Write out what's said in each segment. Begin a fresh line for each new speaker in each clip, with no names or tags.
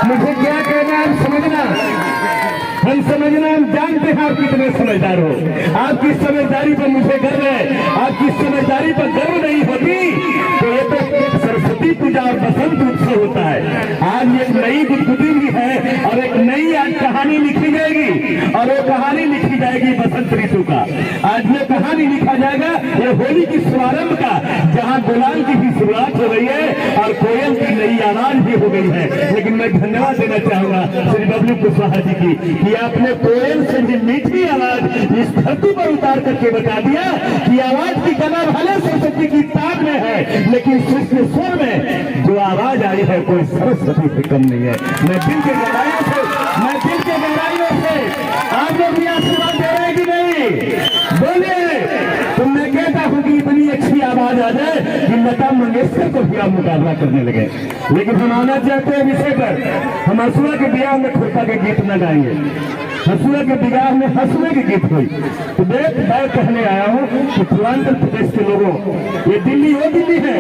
मुझे क्या कहना है समझना, हम समझना, हम जानते हैं आप कितने समझदार हो। आपकी समझदारी पर मुझे गर्व है। आपकी समझदारी पर गर्व नहीं होती तो ये तो सरस्वती पूजा और बसंत उत्सव होता है। आज एक नई गुदगुदी भी है और एक नई आज कहानी लिखी जाएगी और वो कहानी लिखी जाएगी बसंत ऋतु का। आज ये कहानी लिखा जाएगा ये होली की शुभारंभ का, जहाँ गुलाल की भी शुरुआत हो गई है और कोयल की नई आवाज भी हो गई है। लेकिन मैं धन्यवाद देना चाहूंगा श्री बबलू कुशवाहा जी की कि आपने कोयल से भी मीठी आवाज इस धरती पर उतार करके बता दिया कि आवाज की कला भले सरस्वती की ताब में है, लेकिन सृष्टि स्वर में जो आवाज आई है कोई सरस्वती से कम नहीं है। मैं दिल के गहराइयों से आप लोग भी आशीर्वाद दे रहे हैं कि नहीं? बोलिए। तो मैं कहता हूं कि इतनी अच्छी आवाज आ जाए कि लता मंगेशकर को भी आप मुकाबला करने लगे। लेकिन हम आना चाहते हैं विषय पर। हम हंसुआ के ब्याह में खुरपा के गीत न गाएंगे। हंसुआ के ब्याह में हंसुए के गीत हुई तो देख मैं कहने आया हूं कि पूर्वांचल प्रदेश के लोगों, ये दिल्ली वो दिल्ली है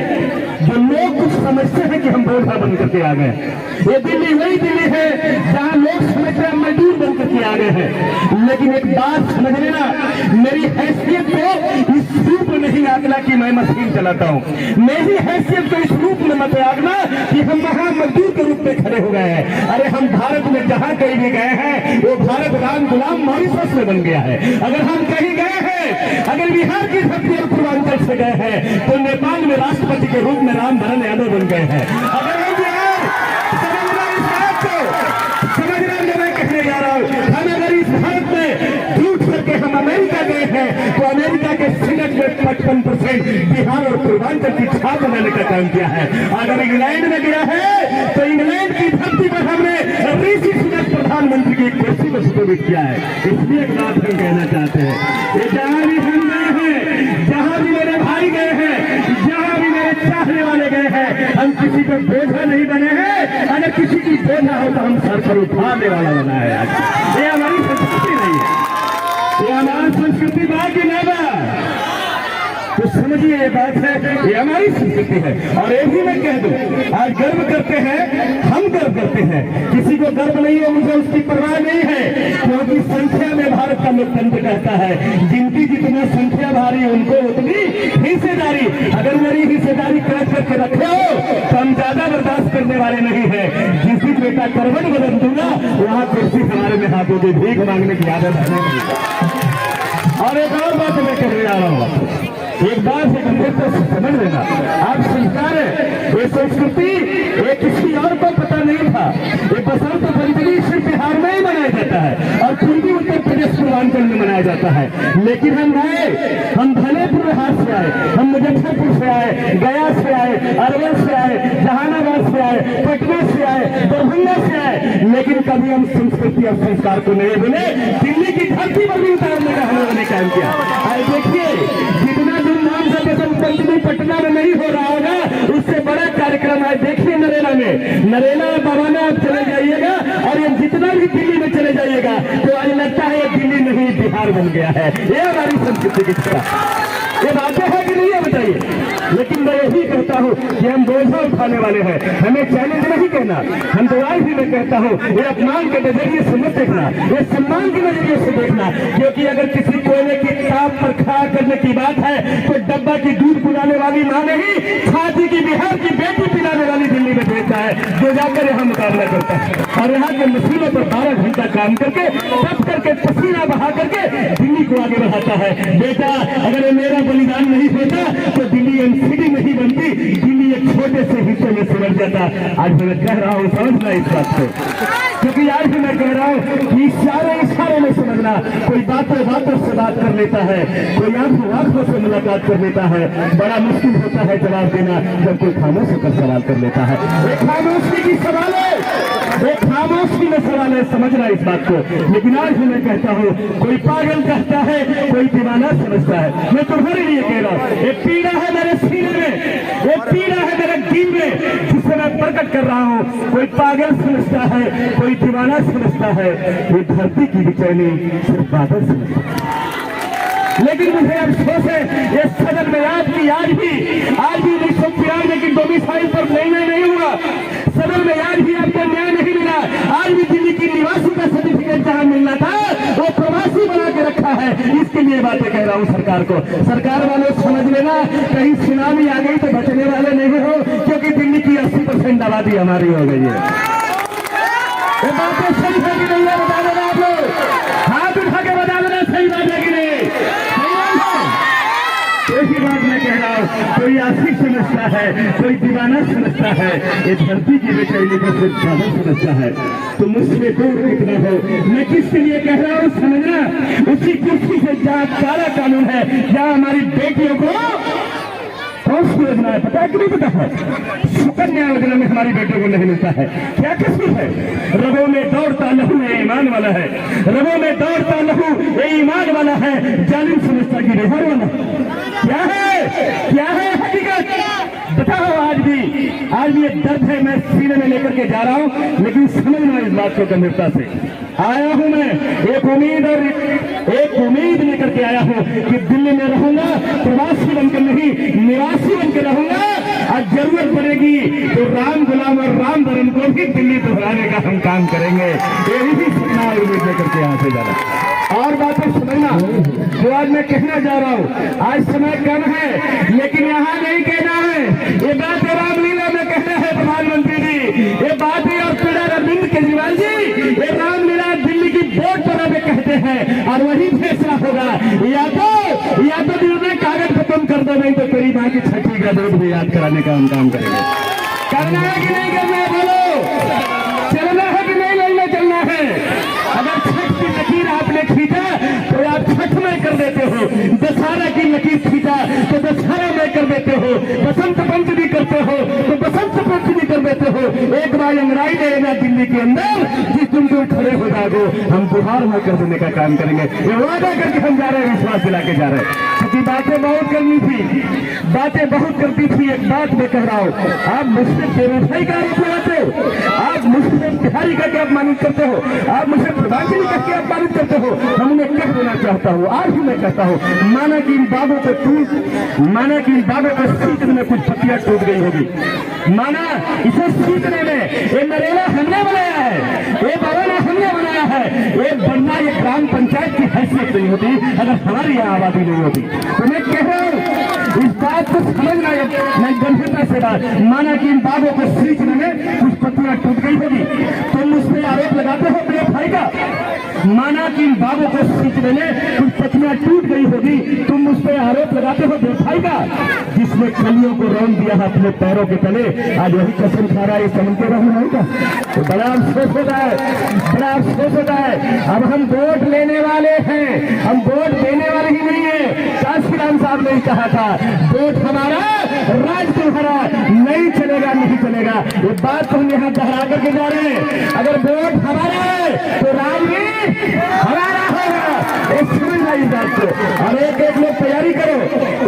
जो लोग कुछ समझते हैं कि हम बोझा बन करके आ गए। ये दिल्ली वही दिल्ली है जहां लोग समझते हैं मजदूर बन करके आ गए हैं। लेकिन एक बात समझ लेना, मेरी हैसियत को इस रूप में नहीं आंकना कि मैं मशीन चलाता हूं। मेरी हैसियत को इस रूप में मत आंकना कि हम महामजदूर के रूप में खड़े हो गए हैं। अरे हम भारत में जहां कहीं भी गए हैं वो भारत राम गुलाम मॉरिशस में बन गया है। अगर हम कहीं गए हैं, अगर बिहार की धरती और पूर्वांचल से गए हैं तो नेपाल में राष्ट्रपति के रूप में राम भरण यादव बन गए हैं। अगर हम बिहार समझना इस बात को समझना जो मैं कहने जा रहा हूं, हम अगर इस भारत में झूठ करके हम अमेरिका गए हैं तो अमेरिका के सीनेट में 55% बिहार और पूर्वांचल की छाप बनाने का काम किया है। अगर इंग्लैंड में गया है तो इंग्लैंड की धरती पर हमने ऋषि सुनक प्रधानमंत्री की कुर्सी पर सुशोभित किया है। इसलिए एक बात हम कहना चाहते हैं, ये जहां भी हम गए हैं, जहां भी मेरे भाई गए हैं, जहां भी मेरे चाहने वाले गए हैं, हम किसी को बोझा नहीं बने हैं। अगर किसी की बोझा हो तो हम सर पर उठाने वाला बना है। ये हमारी संस्कृति नहीं है, ये हमारी संस्कृति बाकी नहीं बा। तो समझिए ये बात है, ये हमारी संस्कृति है। और एक ही मैं कह दूं, आज गर्व करते हैं, हम गर्व करते हैं। किसी को गर्व नहीं है, मुझे उसकी परवाह नहीं है, क्योंकि संख्या में भारत का लोकतंत्र कहता है जिनकी जितनी संख्या भारी उनको उतनी हिस्सेदारी। अगर मेरी हिस्सेदारी कैद करके रखे हो तो हम ज्यादा बर्दाश्त करने वाले नहीं है। जिस दिन बेटा करवट बदल दूंगा वहां कुर्सी हमारे में हाथों की भीख मांगने की आदत नहीं। और एक और बात मैं कहने जा रहा हूं, एक बार से गंभीरता से समझ लेना, आप संस्कार है, ये संस्कृति ये किसी और को पता नहीं था। ये बसंत पंचमी सिर्फ बिहार में ही मनाया जाता है और पूर्वी उत्तर प्रदेश पूर्वांचल में मनाया जाता है। लेकिन हम आए, हम भलेपुर हाथ से आए, हम मुजफ्फरपुर से आए, गया से आए, अरवल से आए, जहानाबाद से आए, पटना से आए, दरभंगा से आए, लेकिन कभी हम संस्कृति और संस्कार को नहीं भूले। दिल्ली की धरती पर भी उतारने का हम लोगों ने काम किया। देखिए जितना धूमधाम से बसंत पंचमी पटना में नहीं हो रहा होगा, उससे बड़ा कार्यक्रम है। देखिए नरेला में, नरेला बाबा में आप चले जाइएगा और ये जितना भी दिल्ली में चले जाइएगा तो आज लगता है दिल्ली नहीं बिहार बन गया है। ये हमारी संस्कृति की तरह ये बातें है कि नहीं है बताइए। लेकिन मैं यही कहता हूँ कि हम बोझा उठाने वाले हैं, हमें चैलेंज नहीं कहना। हम दुआई भी मैं कहता हूँ ये अपमान के नजरिए से मत देखना, ये सम्मान के नजरिए से देखना। क्योंकि अगर किसी कोयले की ताप पर खड़ा करने की बात है तो डब्बा की दूध पिलाने वाली माँ नहीं, छाती की बिहार की बेटी पिलाने वाली दिल्ली में भेजता है जो जाकर यहाँ मुकाबला करता है और यहाँ के मशीनों पर 12 घंटा काम करके तप करके पसीना बहा करके दिल्ली को आगे बढ़ाता है। बेटा अगर मेरा बलिदान नहीं होता तो दिल्ली एमसीडी नहीं बनती, दिल्ली एक छोटे से हिस्से में समझ जाता। आज मैं कह रहा हूँ समझना इस बात को, क्योंकि आज भी मैं कह रहा हूँ कि इशारे में समझना। कोई बातों से बात कर लेता है, कोई आंखों से मुलाकात कर लेता है। बड़ा मुश्किल होता है जवाब देना जब कोई खामोश होकर सवाल कर लेता है। एक खामोशी की सवाल है, एक खामोशी में सवाल है, समझना इस बात को। लेकिन आज भी मैं कहता हूँ कोई पागल कहता है, कोई दीवाना समझता है। मैं तुम्हारे लिए कह रहा हूँ, एक पीड़ा है मेरे सीने में, एक पीड़ा है मेरे दिल में, जिसे मैं प्रकट कर रहा हूँ। कोई पागल समझता है, कोई दीवाना समझता है, ये धरती की बेचैनी सिर्फ बादल समझता है। लेकिन मुझे अफसोस है ये सदन में आज भी 1993 की डोमिसाइल पर निर्णय नहीं हुआ। सदन में आज भी आपको न्याय नहीं मिला। है, इसके लिए बातें कह रहा हूँ सरकार को। सरकार वालों समझ लेना, कहीं सुनामी आ गई तो बचने वाले नहीं हो, क्योंकि दिल्ली की 80% आबादी हमारी हो गई है। ये बातें सही है कि नहीं है, बता देना आप लोग, हाथ उठा के बता देना सही बात है कि नहीं। यही बात मैं कह रहा हूँ, कोई आशिक समझता है, कोई दीवाना समझता है, ये धरती की बेचैनी को सिर्फ साधन समझता है। तो मुझसे दूर कितना हो, मैं किसके लिए कह रहा हूँ समझना। उसी कुर्सी से जहाँ काला कानून है, जहाँ हमारी बेटियों को कौन सी योजना है पता है कि नहीं पता है? सुकन्या योजना में हमारी बेटियों को नहीं मिलता है। क्या कसूर है? रगों में दौड़ता लहू ये ईमान वाला है, रगों में दौड़ता लहू ये ईमान वाला है, जालिम समझता की रिहार वाला। क्या है, क्या है हकीकत बताओ। आज भी ये दर्द है, मैं सीने में लेकर के जा रहा हूँ, लेकिन समझना इस बात को गंभीरता से। आया हूँ मैं एक उम्मीद लेकर के आया हूँ कि दिल्ली में रहूंगा, प्रवासी बनकर नहीं निवासी बनकर रहूंगा, और जरूरत पड़ेगी तो राम गुलाम और राम धर्म को भी दिल्ली दोहराने का हम काम करेंगे। यही भी सपना और उम्मीद लेकर के यहाँ से जाना। और बातें समझना जो आज मैं कहना जा रहा हूँ, आज समय कम है, लेकिन यहाँ नहीं कहना है। ये बात रामलीला में कहना है प्रधानमंत्री जी, ये बात है और पीड़ा अरविंद केजरीवाल जी, ये रामलीला दिल्ली की बोर्ड पर अभी कहते हैं, और वही फैसला होगा। या तो दिल में कागज खत्म कर दो, नहीं तो तेरी माँ की छठी का दूध भी याद कराने का हम काम करेंगे। करना है कि नहीं करना है बोलो, चलना है कि नहीं लड़ना चलना है। अगर छठ की लकीर आपने खींचा तो आप छठ में कर देते हो, दशहरा की लकीर खींचा तो दशहरा में कर देते हो, बसंत पंचमी करते हो तो बसंत पंचमी कर देते हो। एक बार अंगड़ाई देगा दिल्ली के अंदर कि तुम खड़े हो जाओ, हम बुहार में कर देने का काम करेंगे। ये वादा करके हम जा रहे हैं, विश्वास दिला के जा रहे हैं, क्योंकि बातें बहुत करनी थी, बातें बहुत करती थी। एक बात मैं कह रहा हूँ, आप मुझसे बेवफाई का आरोप लगाते हो, आप मुझसे बिहारी का क्या अपमानित करते हो, आप मुझे प्रधानमंत्री का क्या अपमानित करते हो। हम उन्हें कह देना चाहता हूँ, आज भी मैं कहता हूँ, माना कि इन बागों को सींचने में कुछ पत्तियां टूट गई होगी, माना इसे सींचने में ये नरेला हमने बनाया है, ये बवाना हमने बनाया है, ये बनना ये ग्राम पंचायत की हैसियत नहीं होती अगर हमारी यहाँ आबादी नहीं होती। तो मैं कह रहा हूँ इस बात को समझना, मैं गंभीरता से बात, माना कि इन बागों को सींचने में कुछ पत्तियां टूट गई होगी, तुम उस पर आरोप लगाते हो मेरे भाई का। माना कि इन बागों को सींचने में कुछ पत्तियां टूट गई होगी, तुम उस पर आरोप लगाते हो मेरे भाई का, जिसने कलियों को रौन दिया है अपने पैरों के तले, आज वही कसम खा रहा है समझ के भाई का। तो बड़ा अफसोस होता है, बड़ा अफसोस होता है। अब हम वोट लेने वाले हैं, हम वोट देने वाले ही नहीं है। काशीराम साहब ने कहा था वोट हमारा राज तुम्हारा, नहीं चलेगा नहीं चलेगा। ये बात तो हम यहाँ दोहरा करके जा रहे हैं, अगर वोट हमारा है तो राज भी हमारा होगा, एक समझना इस बात को। और एक लोग तैयारी करो,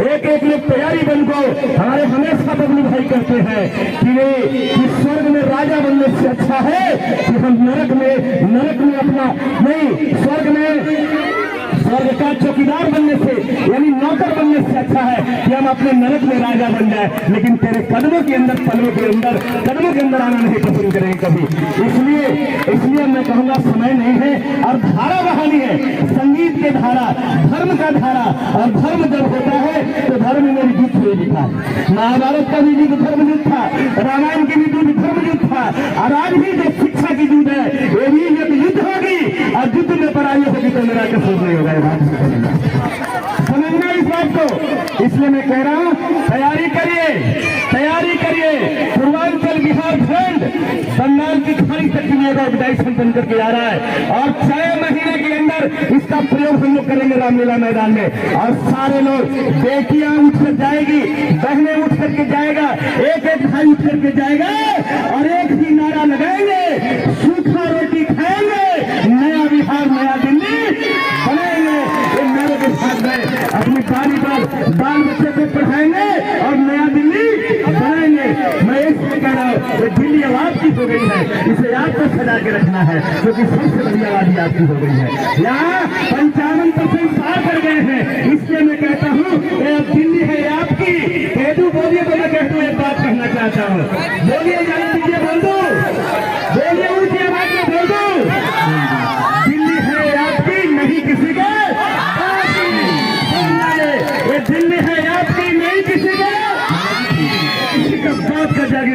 एक लोग तैयारी बन को। हमारे हमेशा बबलू भाई कहते हैं कि स्वर्ग में राजा बनने से अच्छा है कि हम नरक में अपना नहीं, स्वर्ग का चौकीदार बनने से यानी नौकर बनने से अच्छा है कि हम अपने नरक में राजा बन जाए, लेकिन तेरे कदमों के अंदर कदमों के अंदर आना नहीं पसंद करेंगे कभी। इसलिए मैं कहूँगा समय नहीं है और धारा बहानी है, संगीत के धारा, धर्म का धारा। और धर्म जब होता है तो धर्म में भी युद्ध हुए लिखा है, महाभारत का भी युद्ध धर्म युद्ध था, रामायण की भी युद्ध धर्म युद्ध था, और आज भी जो शिक्षा की युद्ध है ये भी एक युद्ध होगी, और युद्ध में पराजय होगी तो मेरा कसूर नहीं होगा। समझना इस बात को। इसलिए मैं कह रहा हूँ तैयारी करिए। पूर्वांचल बिहार झारखंड बंगाल की खाड़ी तक की ऑर्गेनाइजेशन बन करके आ रहा है, और 6 महीने के अंदर इसका प्रयोग हम लोग करेंगे रामलीला मैदान में। और सारे लोग, बेटियां उठ कर जाएगी, बहनें उठ करके जाएगा, एक भाई उठ करके जाएगा, और एक ही नारा लगाएंगे, सूखा रोटी खाएंगे, नया बिहार नया दिल्ली बनाएंगे। इन नारों के साथ में अपनी बारी पर बाल बच्चे को पढ़ाएंगे और नया दिल्ली बनाएंगे। मैं इसलिए कह रहा हूँ दिल्ली अब आपकी हो गई है, इसे आपको सजा के रखना है, क्योंकि सबसे बड़ी आबादी आपकी हो गई है। यहाँ 55% पार कर गए हैं। इसलिए मैं कहता हूँ दिल्ली है आपकी। केदू बोलिए तो मैं कहता हूँ एक बात कहना चाहता हूँ, बोलिए जान दीजिए, बोल दो, बोलिए ऊंची आवाज में बोल दो, दिल्ली है आपकी, नहीं किसी का।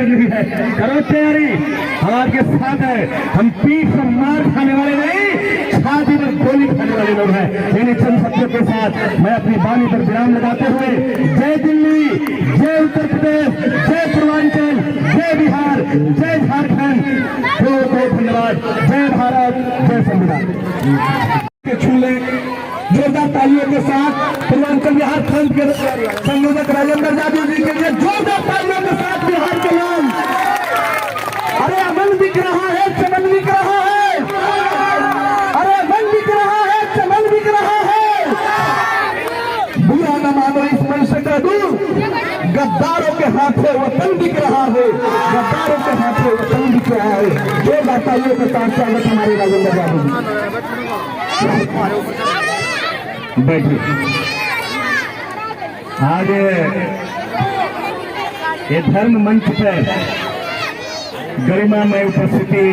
नहीं है। करो तैयारी, हम आपके साथ है। हम पीठ पर मार खाने वाले नहीं, छाती पर गोली खाने वाले लोग हैं। इन्हीं चंद शब्दों के साथ मैं अपनी वाणी पर विराम लगाते हुए जय दिल्ली, जय उत्तर प्रदेश, जय पूर्वांचल, जय बिहार, जय झारखंड, बहुत बहुत धन्यवाद। जय भारत, जय संविधान। छू ले जोरदार तालियों के साथ पूर्वांचल बिहार फ्रंट के संयोजक राजेंद्र जादव जी के लिए जोरदार तालियों के साथ बिहार के नाम। अरे अमन दिख रहा है, चमन दिख रहा है, अरे अमन दिख रहा है, चमन दिख रहा है। बुरा न मानो इस मन से कह दूं, गद्दारों के हाथों वतन दिख रहा है, गद्दारों के हाथों वतन दिख रहा है। जोरदार तालियों के साथ स्वागत हमारे राजेंद्र जादव जी। बैठिए। आज ये धर्म मंच पर गरिमा में उपस्थिति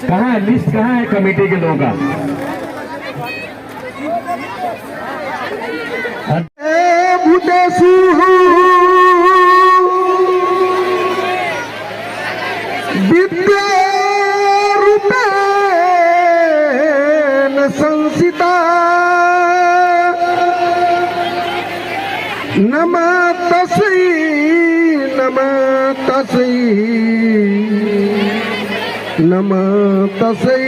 कहाँ है, लिस्ट कहाँ है कमेटी के लोगों का?
संसिता नमः तस्मै, नमः तस्मै, नमः तस्मै,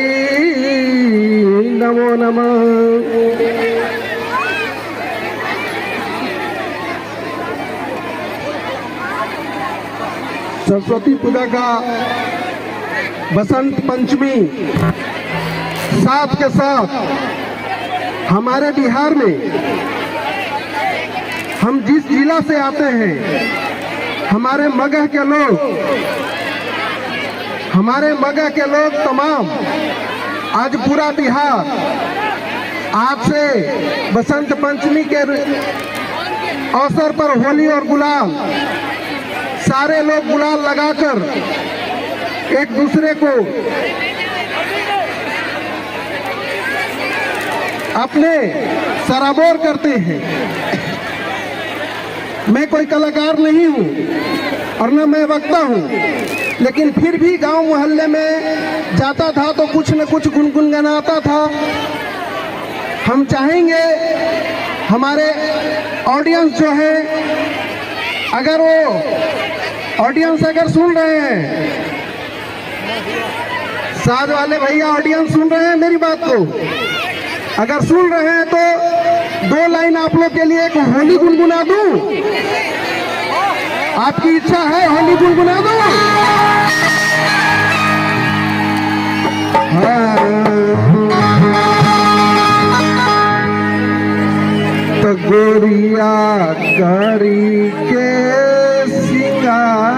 नमो नमः। सरस्वती पूजा का बसंत पंचमी साथ के साथ हमारे बिहार में हम जिस जिला से आते हैं, हमारे मगह के लोग तमाम आज पूरा बिहार आज से बसंत पंचमी के अवसर पर होली और गुलाल, सारे लोग गुलाल लगाकर एक दूसरे को अपने सराबोर करते हैं। मैं कोई कलाकार नहीं हूँ और न मैं वक्ता हूँ, लेकिन फिर भी गांव मोहल्ले में जाता था तो कुछ न कुछ गुनगुनाता था। हम चाहेंगे हमारे ऑडियंस जो है, अगर वो ऑडियंस अगर सुन रहे हैं, साथ वाले भैया ऑडियंस सुन रहे हैं मेरी बात को, अगर सुन रहे हैं तो 2 लाइन आप लोग के लिए एक होली गुनगुना दूं? आपकी इच्छा है होली गुनगुना दूं? तो गोरिया करी के सिंगार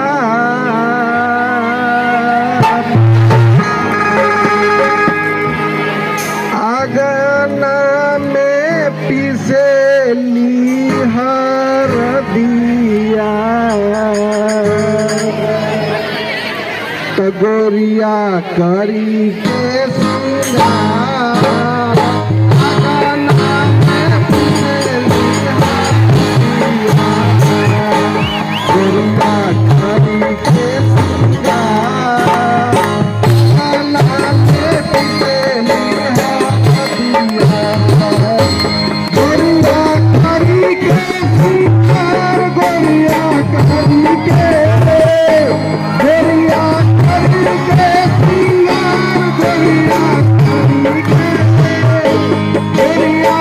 गोरिया करी के सिंगार गोरिया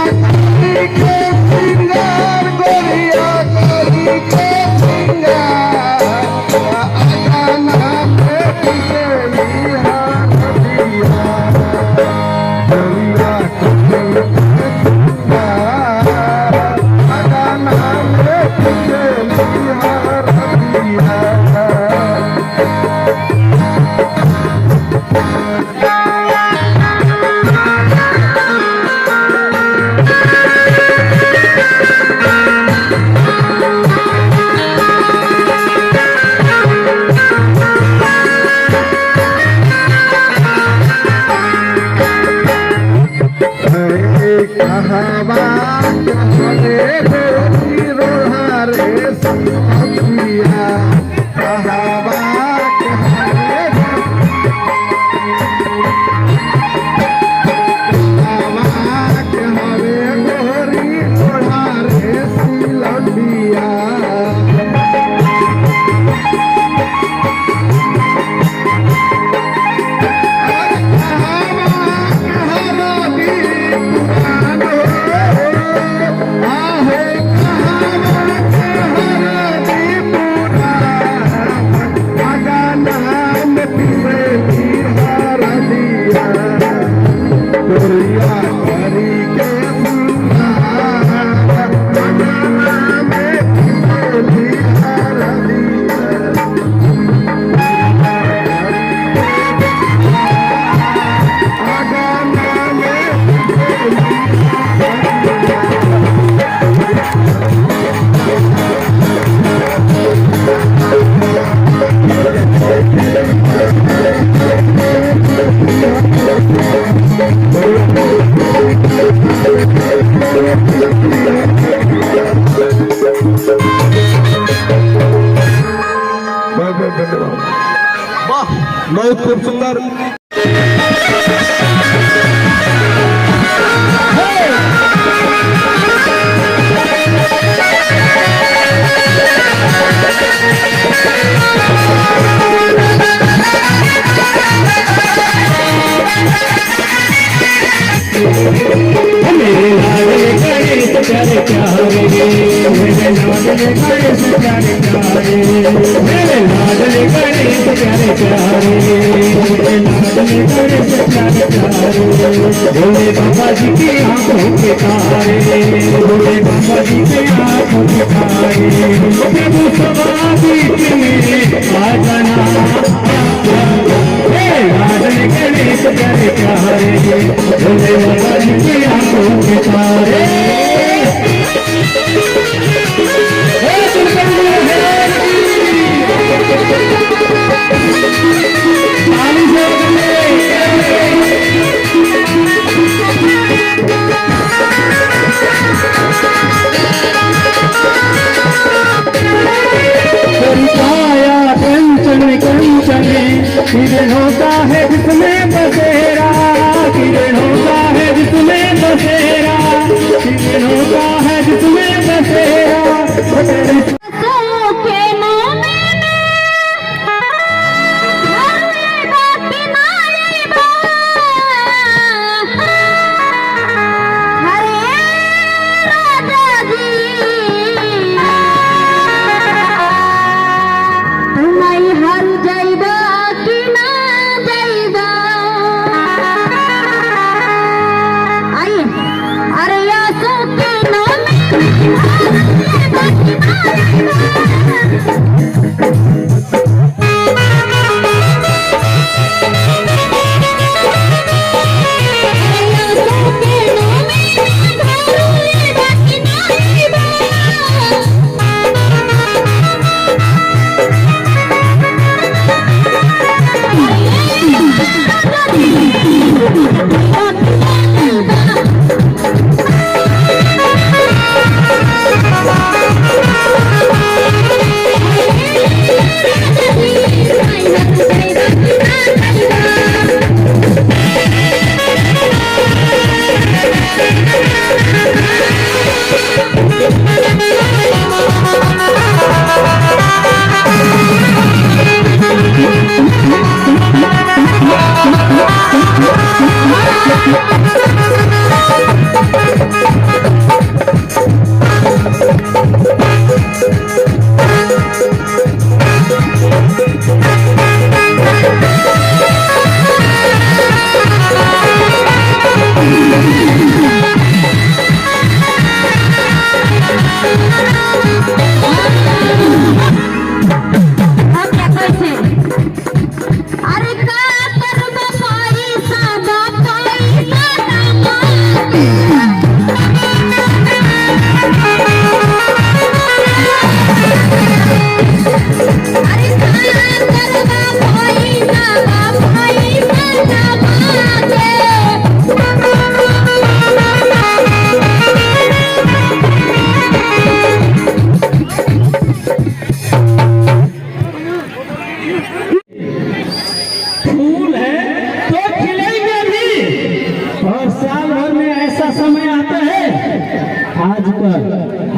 वाह, बहुत खूब सुंदर।
भोले बाबा जी के आंखों के तारे, भोले बाबा जी के आंखों के तारे, प्रभु सवारी मेरे आ जाना, राजन गणेश प्यारे प्यारे, भोले बाबा जी के आंखों के तारे। किरण होता है जिसमें बसेरा, किरण होता है जिसमें बसेरा, किरण होता है जिसमें बसेरा।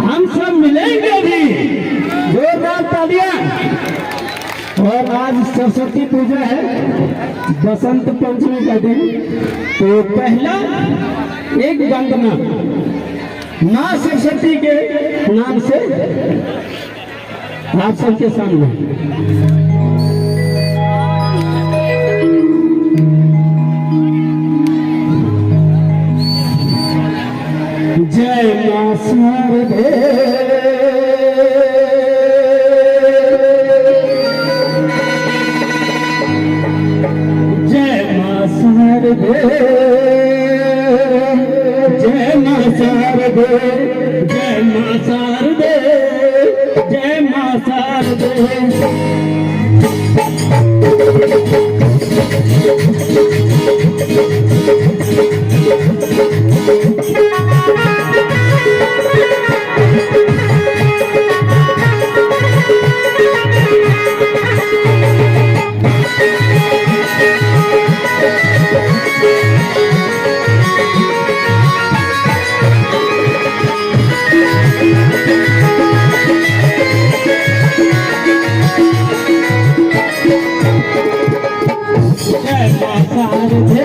हम सब मिलेंगे भी, जोरदार तालियां। और आज सरस्वती पूजा है, बसंत पंचमी का दिन, तो पहला एक वंदना माँ सरस्वती के नाम से आप सबके सामने। जय मां शारदे, जय मां शारदे, जय मां शारदे, जय मां शारदे, जय मां शारदे।
जय माता